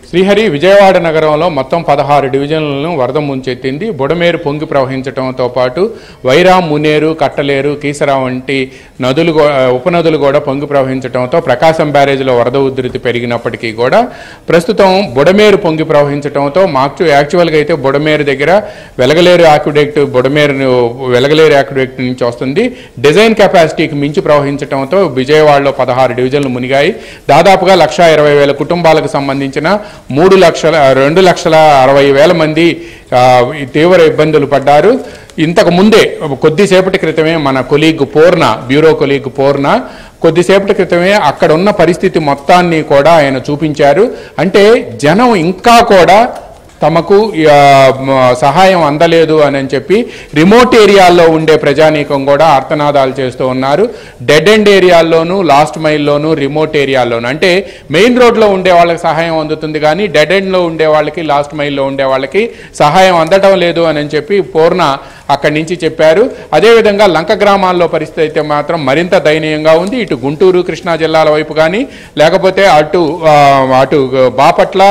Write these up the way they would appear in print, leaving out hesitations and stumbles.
శ్రీహరి విజయవాడ నగరంలో మొత్తం 16 డివిజన్లను వరద ముంచెత్తింది. బుడమేరు పొంగి ప్రవహించడంతో పాటు వైరా, మునేరు, కట్టలేరు, కీసరా వంటి నదులు ఉపనదులు కూడా పొంగి ప్రవహించడంతో ప్రకాశం బ్యారేజ్లో వరద ఉధృతి పెరిగినప్పటికీ కూడా ప్రస్తుతం బుడమేరు పొంగి ప్రవహించడంతో యాక్చువల్గా అయితే బుడమేరు దగ్గర వెలగలేరు యాక్విడక్ట్ నుంచి వస్తుంది. డిజైన్ కెపాసిటీకి మించి ప్రవహించడంతో విజయవాడలో 16 డివిజన్లు మునిగాయి. దాదాపుగా 1,20,000 కుటుంబాలకు సంబంధించిన 2,60,000 మంది తీవ్ర ఇబ్బందులు పడ్డారు. ఇంతకు ముందే కొద్దిసేపటి క్రితమే మన బ్యూరో కొలీగ్ పూర్ణ కొద్దిసేపటి క్రితమే అక్కడ ఉన్న పరిస్థితి మొత్తాన్ని కూడా ఆయన చూపించారు. అంటే జనం ఇంకా కూడా తమకు సహాయం అందలేదు అని చెప్పి రిమోట్ ఏరియాల్లో ఉండే ప్రజానీకం కూడా ఆర్తనాదాలు చేస్తూ ఉన్నారు. డెడ్ ఎండ్ ఏరియాల్లోనూ, లాస్ట్ మైల్లోనూ, రిమోట్ ఏరియాల్లోనూ, అంటే మెయిన్ రోడ్లో ఉండే వాళ్ళకి సహాయం అందుతుంది కానీ డెడ్ ఎండ్లో ఉండే వాళ్ళకి, లాస్ట్ మైల్లో ఉండే వాళ్ళకి సహాయం అందటం లేదు అని చెప్పి పూర్ణ అక్కడి నుంచి చెప్పారు. అదేవిధంగా లంక గ్రామాల్లో పరిస్థితి అయితే మాత్రం మరింత దయనీయంగా ఉంది. ఇటు గుంటూరు, కృష్ణా జిల్లాల వైపు కానీ, లేకపోతే అటు బాపట్ల,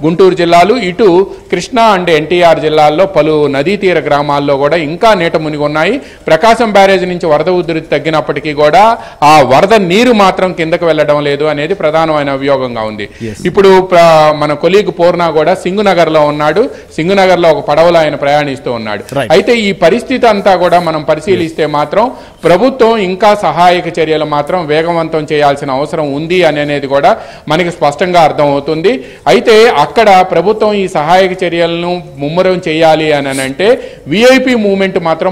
గుంటూరు జిల్లాలు, ఇటు కృష్ణా అండ్ ఎన్టీఆర్ జిల్లాల్లో పలు నదీ తీర గ్రామాల్లో కూడా ఇంకా నీట మునిగి ఉన్నాయి. ప్రకాశం బ్యారేజ్ నుంచి వరద ఉధృతి తగ్గినప్పటికీ కూడా ఆ వరద నీరు మాత్రం కిందకు వెళ్లడం లేదు అనేది ప్రధానమైన అభియోగంగా ఉంది. ఇప్పుడు మన కొలీగ్ పూర్ణ కూడా సింగునగర్లో ఉన్నాడు. సింగునగర్లో ఒక పడవలో ఆయన ప్రయాణిస్తూ ఉన్నాడు. అయితే ఈ పరిస్థితి అంతా కూడా మనం పరిశీలిస్తే మాత్రం ప్రభుత్వం ఇంకా సహాయక చర్యలు మాత్రం వేగవంతం చేయాల్సిన అవసరం ఉంది అనేది కూడా మనకి స్పష్టంగా అర్థమవుతుంది. అయితే అక్కడ ప్రభుత్వం ఈ సహాయక చర్యలను ముమ్మరం చేయాలి అని అంటే విఐపి మూవ్మెంట్ మాత్రం